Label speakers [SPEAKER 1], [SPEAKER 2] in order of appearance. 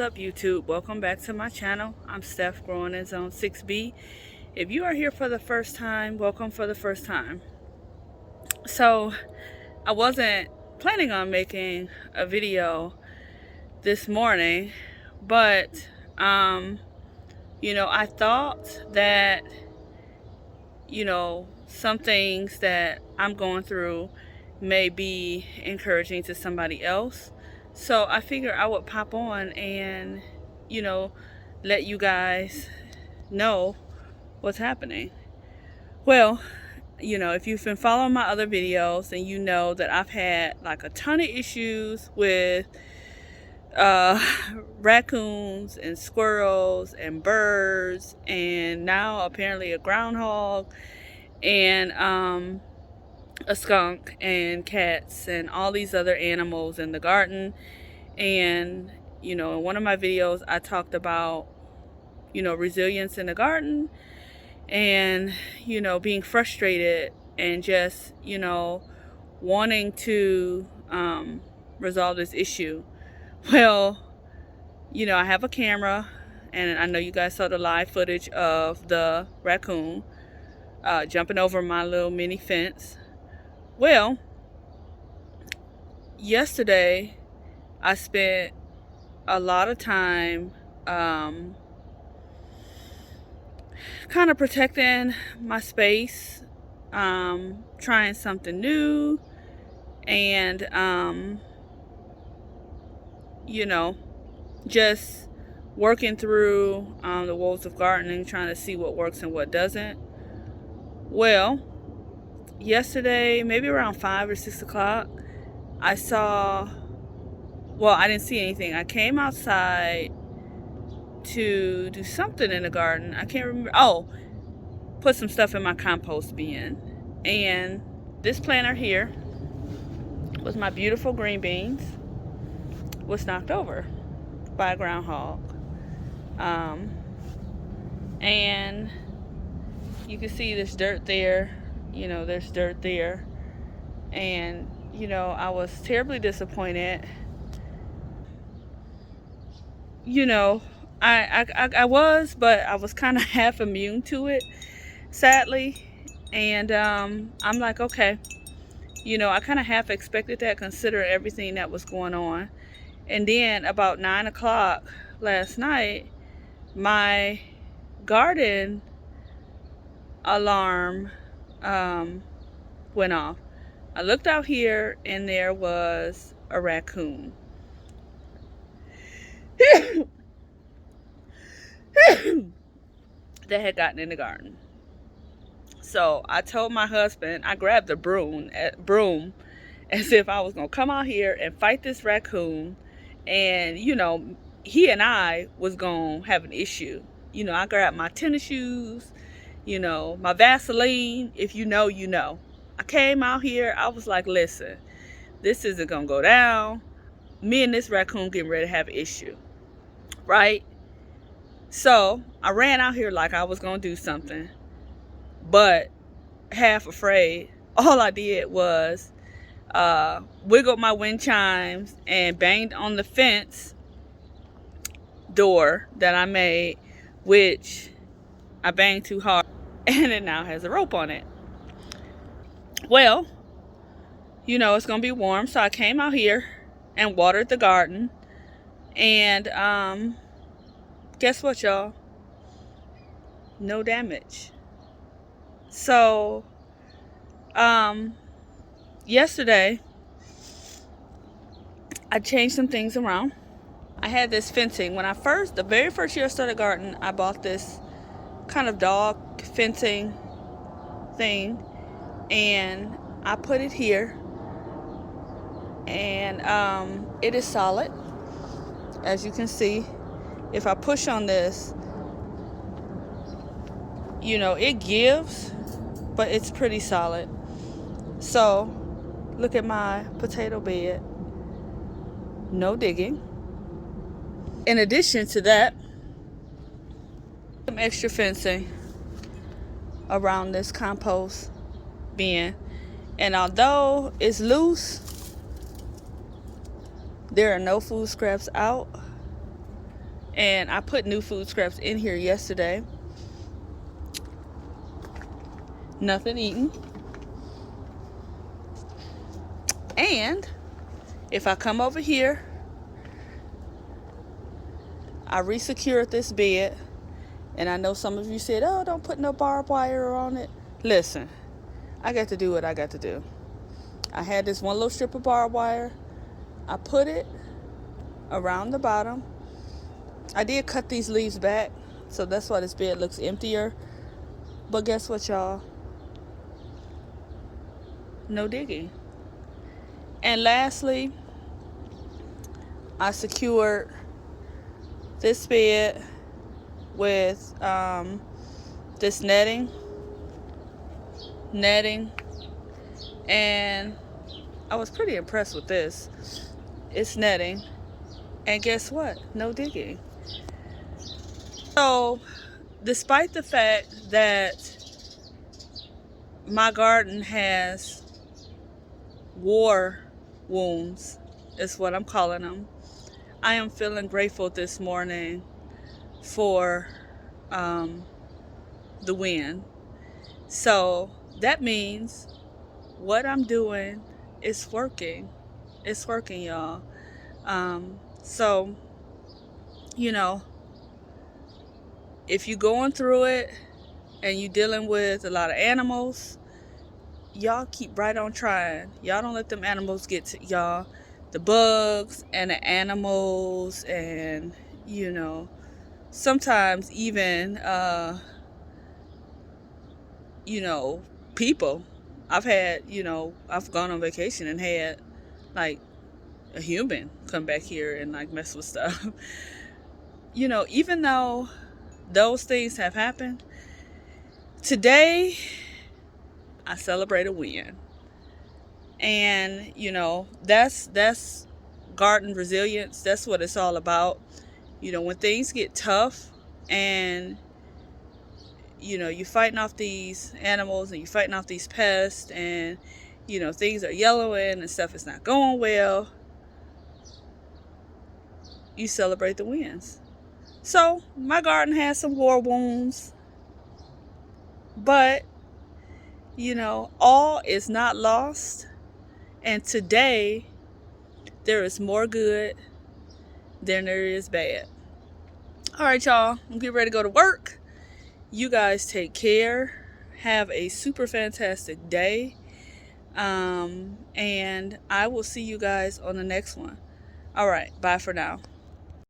[SPEAKER 1] up, YouTube? Welcome back to my channel. I'm Steph, growing in zone 6B. If you are here for the first time, welcome for the first time. So I wasn't planning on making a video this morning, but I thought that some things that I'm going through may be encouraging to somebody else. So I figured I would pop on and, let you guys know what's happening. Well, if you've been following my other videos, then you know that I've had like a ton of issues with raccoons and squirrels and birds, and now apparently a groundhog and a skunk and cats and all these other animals in the garden. And in one of my videos I talked about resilience in the garden and being frustrated and just wanting to resolve this issue. Well, I have a camera, and I know you guys saw the live footage of the raccoon jumping over my little mini fence. Well, yesterday I spent a lot of time kind of protecting my space, trying something new, and just working through the woes of gardening, trying to see what works and what doesn't. Well, yesterday, maybe around 5 or 6 o'clock, I didn't see anything. I came outside to do something in the garden. I can't remember. Oh, put some stuff in my compost bin. And this planter here was my beautiful green beans, was knocked over by a groundhog. And you can see there's dirt there. There's dirt there. And, I was terribly disappointed. I was, but I was kind of half immune to it, sadly. And I'm like, okay, I kind of half expected that, considering everything that was going on. And then about 9 o'clock last night, my garden alarm went off. I looked out here and there was a raccoon. That had gotten in the garden. So I told my husband, I grabbed the broom as if I was going to come out here and fight this raccoon. And, he and I was going to have an issue. I grabbed my tennis shoes, my Vaseline. If you know, you know. I came out here. I was like, listen, this isn't going to go down. Me and this raccoon getting ready to have an issue. Right? So I ran out here like I was going to do something, but half afraid. All I did was wiggled my wind chimes and banged on the fence door that I made, which I banged too hard, and it now has a rope on it. Well, it's gonna be warm, so I came out here and watered the garden, and guess what, y'all? No damage. So yesterday I changed some things around. I had this fencing. The very first year I started gardening, I bought this kind of dog fencing thing, and I put it here, and it is solid, as you can see. If I push on this, it gives, but it's pretty solid. So look at my potato bed. No digging. In addition to that, some extra fencing around this compost bin. And although it's loose, there are no food scraps out. And I put new food scraps in here yesterday. Nothing eaten. And if I come over here, I resecured this bed. And I know some of you said, oh, don't put no barbed wire on it. Listen, I got to do what I got to do. I had this one little strip of barbed wire. I put it around the bottom. I did cut these leaves back, so that's why this bed looks emptier. But guess what, y'all? No digging. And lastly, I secured this bed with this netting, and I was pretty impressed with this. It's netting, and guess what? No digging. So, despite the fact that my garden has war wounds, is what I'm calling them, I am feeling grateful this morning for the wind. So that means what I'm doing is working. It's working, y'all. So, you know, if you're going through it and you're dealing with a lot of animals, y'all keep right on trying. Y'all don't let them animals get to y'all. The bugs and the animals, and sometimes even people. I've gone on vacation and had like a human come back here and like mess with stuff. Even though those things have happened, today I celebrate a win. And that's garden resilience. That's what it's all about. When things get tough and you're fighting off these animals and you're fighting off these pests, and things are yellowing and stuff is not going well, you celebrate the wins. So my garden has some war wounds, but all is not lost. And today there is more good than there is bad. All right, y'all, I'm getting ready to go to work. You guys take care. Have a super fantastic day. And I will see you guys on the next one. All right, bye for now.